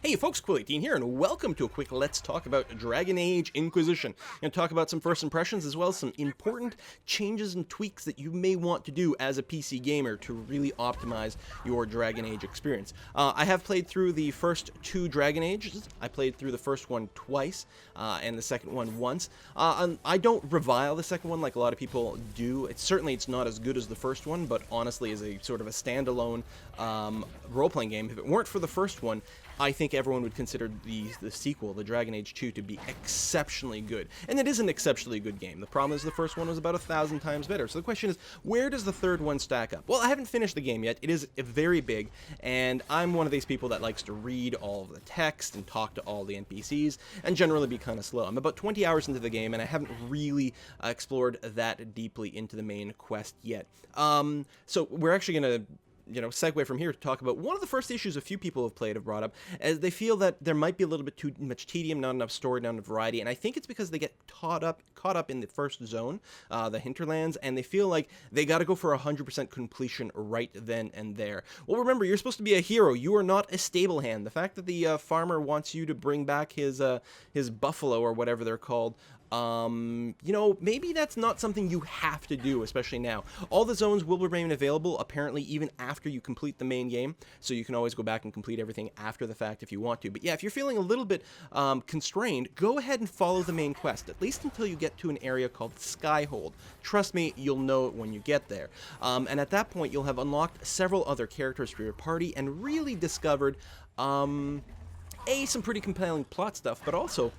Hey folks, Quilly18 here, and welcome to a quick Let's Talk about Dragon Age Inquisition. I'm going to talk about some first impressions as well as some important changes and tweaks that you may want to do as a PC gamer to really optimize your Dragon Age experience. I have played through the first two Dragon Ages. I played through the first one twice, and the second one once. I don't revile the second one like a lot of people do. It's not as good as the first one, but honestly as a sort of a standalone role-playing game, if it weren't for the first one, I think everyone would consider the sequel, the Dragon Age 2, to be exceptionally good. And it is an exceptionally good game. The problem is the first one was about 1,000 times better. So the question is, where does the third one stack up? Well, I haven't finished the game yet. It is very big, and I'm one of these people that likes to read all of the text and talk to all the NPCs, and generally be kind of slow. I'm about 20 hours into the game, and I haven't really explored that deeply into the main quest yet. So we're actually going to segue from here to talk about one of the first issues a few people have brought up, as they feel that there might be a little bit too much tedium, not enough story, not enough variety, and I think it's because they get caught up in the first zone, the hinterlands, and they feel like they got to go for 100% completion right then and there. Well, remember, you're supposed to be a hero. You are not a stable hand. The fact that the farmer wants you to bring back his buffalo or whatever they're called, maybe that's not something you have to do, especially now. All the zones will remain available, apparently, even after you complete the main game, so you can always go back and complete everything after the fact if you want to. But yeah, if you're feeling a little bit constrained, go ahead and follow the main quest, at least until you get to an area called Skyhold. Trust me, you'll know it when you get there. And at that point, you'll have unlocked several other characters for your party and really discovered, some pretty compelling plot stuff, but also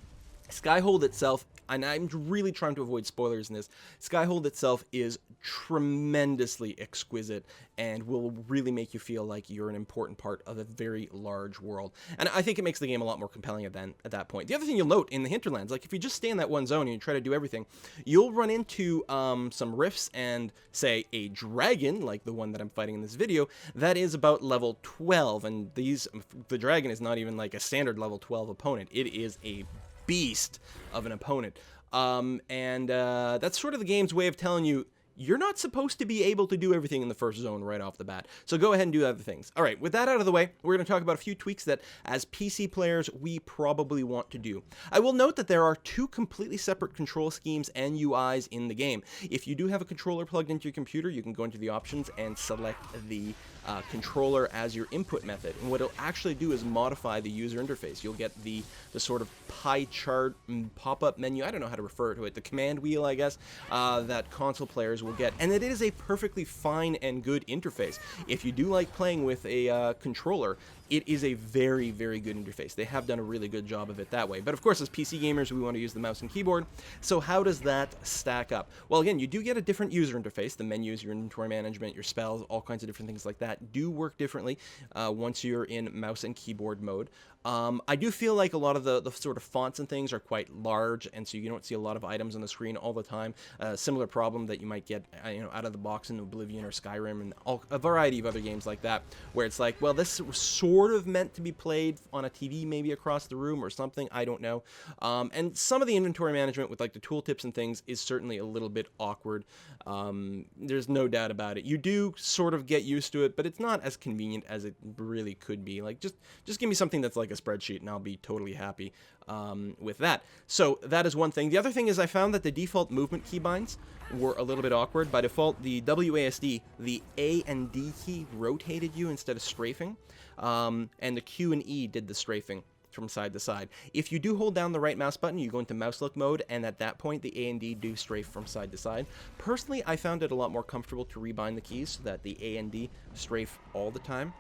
Skyhold itself, and I'm really trying to avoid spoilers in this, Skyhold itself is tremendously exquisite and will really make you feel like you're an important part of a very large world. And I think it makes the game a lot more compelling at that point. The other thing you'll note in the hinterlands, like if you just stay in that one zone and you try to do everything, you'll run into some rifts and, say, a dragon, like the one that I'm fighting in this video, that is about level 12, and the dragon is not even like a standard level 12 opponent. It is a beast of an opponent, and that's sort of the game's way of telling you you're not supposed to be able to do everything in the first zone right off the bat. So go ahead and do other things. All right, with that out of the way, we're going to talk about a few tweaks that, as PC players, we probably want to do. I will note that there are two completely separate control schemes and UIs in the game. If you do have a controller plugged into your computer, you can go into the options and select the controller as your input method. And what it'll actually do is modify the user interface. You'll get the sort of pie chart pop-up menu, I don't know how to refer to it, the command wheel, I guess, that console players will get. And it is a perfectly fine and good interface. If you do like playing with a controller, it is a very, very good interface. They have done a really good job of it that way. But of course, as PC gamers, we want to use the mouse and keyboard. So how does that stack up? Well, again, you do get a different user interface. The menus, your inventory management, your spells, all kinds of different things like that do work differently once you're in mouse and keyboard mode. I do feel like a lot of the sort of fonts and things are quite large, and so you don't see a lot of items on the screen all the time. Similar problem that you might get out of the box in Oblivion or Skyrim and a variety of other games like that, where it's like, well, this was sort of meant to be played on a TV maybe across the room or something, I don't know. And some of the inventory management with like the tooltips and things is certainly a little bit awkward. There's no doubt about it. You do sort of get used to it, but it's not as convenient as it really could be. Like, just give me something that's like a spreadsheet and I'll be totally happy with that. So that is one thing. The other thing is I found that the default movement keybinds were a little bit awkward. By default, the WASD, the A and D key rotated you instead of strafing, and the Q and E did the strafing from side to side. If you do hold down the right mouse button, you go into mouse look mode, and at that point the A and D do strafe from side to side. Personally, I found it a lot more comfortable to rebind the keys so that the A and D strafe all the time.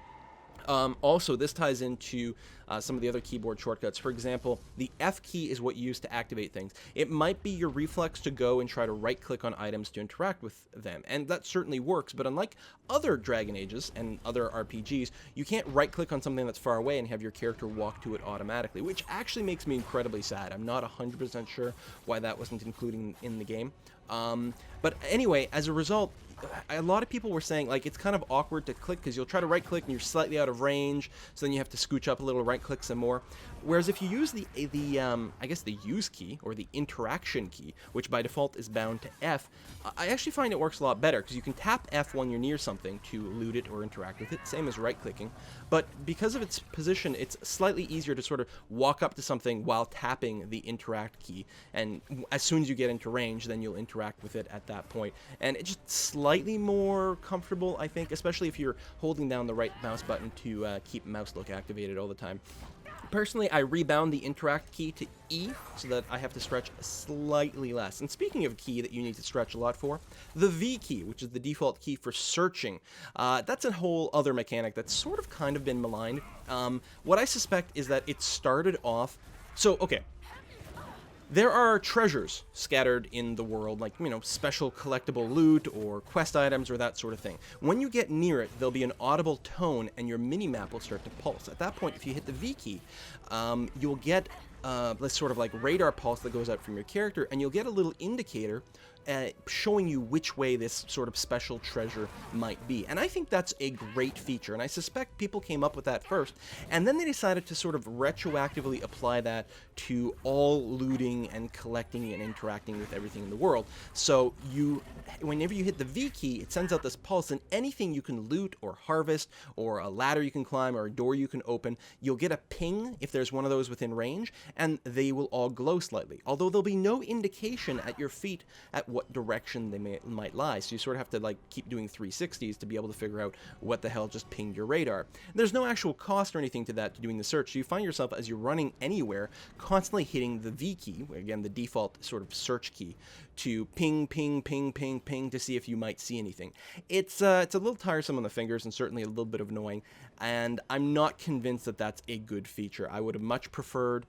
Also, this ties into some of the other keyboard shortcuts. For example, the F key is what you use to activate things. It might be your reflex to go and try to right-click on items to interact with them, and that certainly works, but unlike other Dragon Ages and other RPGs, you can't right-click on something that's far away and have your character walk to it automatically, which actually makes me incredibly sad. I'm not 100% sure why that wasn't included in the game. But anyway, as a result, a lot of people were saying, like, it's kind of awkward to click because you'll try to right-click and you're slightly out of range, so then you have to scooch up a little, right-click some more. Whereas if you use the I guess the use key, or the interaction key, which by default is bound to F, I actually find it works a lot better, because you can tap F when you're near something to loot it or interact with it, same as right-clicking. But because of its position, it's slightly easier to sort of walk up to something while tapping the interact key, and as soon as you get into range, then you'll interact with it at that point. And it's just slightly more comfortable, I think, especially if you're holding down the right mouse button to keep mouse look activated all the time. Personally, I rebound the interact key to E so that I have to stretch slightly less. And speaking of key that you need to stretch a lot for, the V key, which is the default key for searching, that's a whole other mechanic that's sort of kind of been maligned. What I suspect is that it started off... So, okay. There are treasures scattered in the world, like, you know, special collectible loot or quest items or that sort of thing. When you get near it, there'll be an audible tone and your mini-map will start to pulse. At that point, if you hit the V key, you'll get this sort of like radar pulse that goes out from your character, and you'll get a little indicator showing you which way this sort of special treasure might be. And I think that's a great feature, and I suspect people came up with that first, and then they decided to sort of retroactively apply that to all looting and collecting and interacting with everything in the world. So whenever you hit the V key, it sends out this pulse, and anything you can loot or harvest, or a ladder you can climb, or a door you can open, you'll get a ping if there's one of those within range, and they will all glow slightly. Although there'll be no indication at your feet at what direction they might lie, so you sort of have to like keep doing 360s to be able to figure out what the hell just pinged your radar. There's no actual cost or anything to that to doing the search, so you find yourself, as you're running anywhere, constantly hitting the V key, again the default sort of search key, to ping, ping, ping, ping, ping to see if you might see anything. It's a little tiresome on the fingers and certainly a little bit of annoying, and I'm not convinced that that's a good feature. I would have much preferred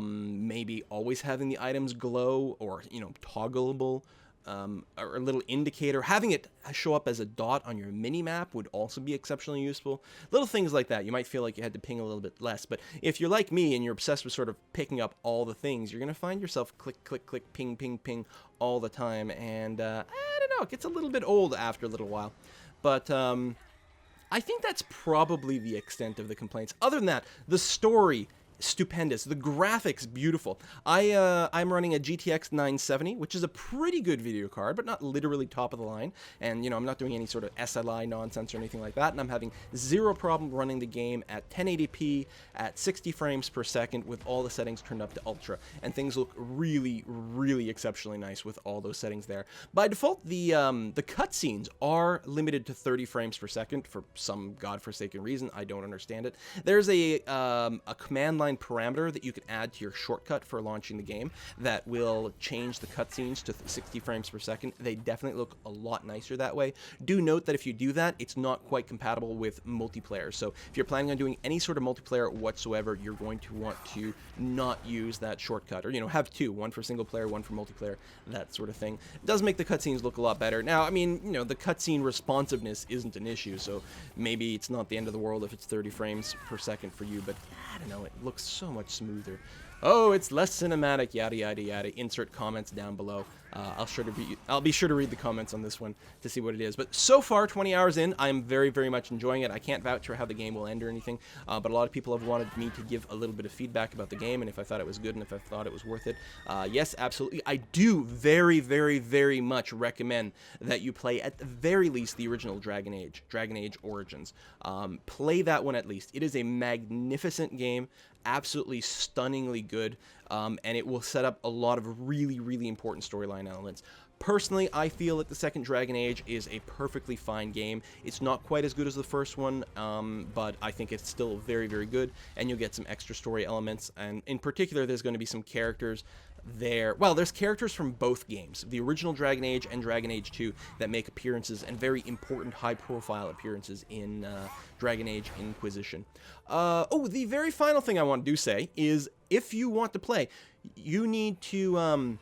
maybe always having the items glow, or, you know, toggleable, or a little indicator. Having it show up as a dot on your mini-map would also be exceptionally useful. Little things like that. You might feel like you had to ping a little bit less, but if you're like me and you're obsessed with sort of picking up all the things, you're going to find yourself click, click, click, ping, ping, ping all the time, and I don't know, it gets a little bit old after a little while. But I think that's probably the extent of the complaints. Other than that, the story, stupendous. The graphics, beautiful. I'm running a GTX 970, which is a pretty good video card, but not literally top of the line. And, you know, I'm not doing any sort of SLI nonsense or anything like that. And I'm having zero problem running the game at 1080p at 60 frames per second with all the settings turned up to ultra. And things look really, really exceptionally nice with all those settings there. By default, the cutscenes are limited to 30 frames per second for some godforsaken reason. I don't understand it. There's a command line parameter that you can add to your shortcut for launching the game that will change the cutscenes to 60 frames per second. They definitely look a lot nicer that way. Do note that if you do that, it's not quite compatible with multiplayer. So if you're planning on doing any sort of multiplayer whatsoever, you're going to want to not use that shortcut, or, you know, have two, one for single player, one for multiplayer, that sort of thing. It does make the cutscenes look a lot better. Now, I mean, you know, the cutscene responsiveness isn't an issue, so maybe it's not the end of the world if it's 30 frames per second for you, but I don't know, it looks so much smoother. Oh, it's less cinematic, yada yada yada. Insert comments down below. I'll be sure to read the comments on this one to see what it is. But so far, 20 hours in, I'm very, very much enjoying it. I can't vouch for how the game will end or anything, but a lot of people have wanted me to give a little bit of feedback about the game and if I thought it was good and if I thought it was worth it. Yes, absolutely. I do very, very, very much recommend that you play at the very least the original Dragon Age Origins. Play that one at least. It is a magnificent game, absolutely stunningly good, and it will set up a lot of really, really important storyline elements. Personally, I feel that the second Dragon Age is a perfectly fine game. It's not quite as good as the first one, but I think it's still very, very good, and you'll get some extra story elements, and in particular, there's going to be some characters there. Well, there's characters from both games, the original Dragon Age and Dragon Age 2, that make appearances, and very important high-profile appearances in Dragon Age Inquisition. Oh, the very final thing I want to say is, if you want to play, you need to...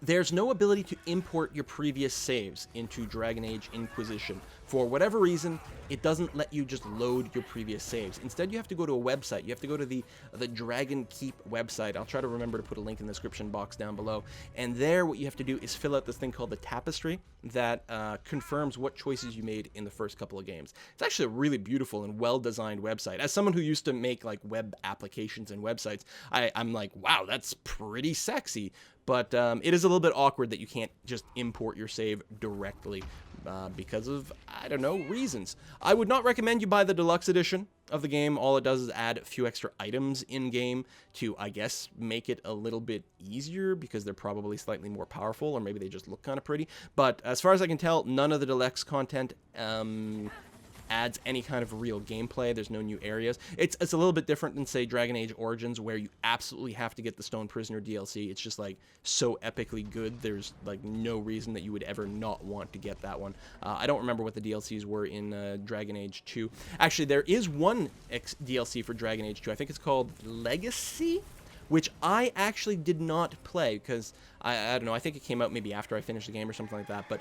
there's no ability to import your previous saves into Dragon Age Inquisition for whatever reason, it doesn't let you just load your previous saves. Instead, you have to go to a website. You have to go to the Dragon Keep website. I'll try to remember to put a link in the description box down below. And there, what you have to do is fill out this thing called the tapestry that confirms what choices you made in the first couple of games. It's actually a really beautiful and well-designed website. As someone who used to make like web applications and websites, I'm like, wow, that's pretty sexy. But it is a little bit awkward that you can't just import your save directly because of, I don't know, reasons. I would not recommend you buy the deluxe edition of the game. All it does is add a few extra items in-game to, I guess, make it a little bit easier because they're probably slightly more powerful, or maybe they just look kind of pretty. But as far as I can tell, none of the deluxe content adds any kind of real gameplay. There's no new areas. It's a little bit different than, say, Dragon Age Origins, where you absolutely have to get the Stone Prisoner DLC. It's just like so epically good. There's like no reason that you would ever not want to get that one. I don't remember what the DLCs were in Dragon Age 2. Actually, there is one DLC for Dragon Age 2. I think it's called Legacy, which I actually did not play because, I don't know, I think it came out maybe after I finished the game or something like that, but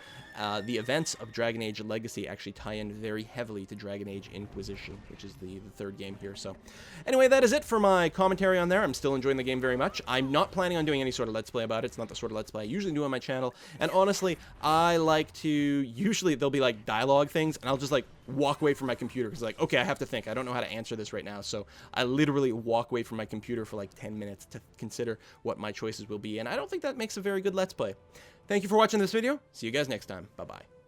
the events of Dragon Age Legacy actually tie in very heavily to Dragon Age Inquisition, which is the third game here. So anyway, that is it for my commentary on there. I'm still enjoying the game very much. I'm not planning on doing any sort of Let's Play about it. It's not the sort of Let's Play I usually do on my channel, and honestly, I like to, usually there'll be like dialogue things, and I'll just like walk away from my computer because like, okay, I have to think. I don't know how to answer this right now, so I literally walk away from my computer for like 10 minutes to consider what my choices will be, and I don't think that makes a very good Let's Play. Thank you for watching this video. See you guys next time. Bye-bye.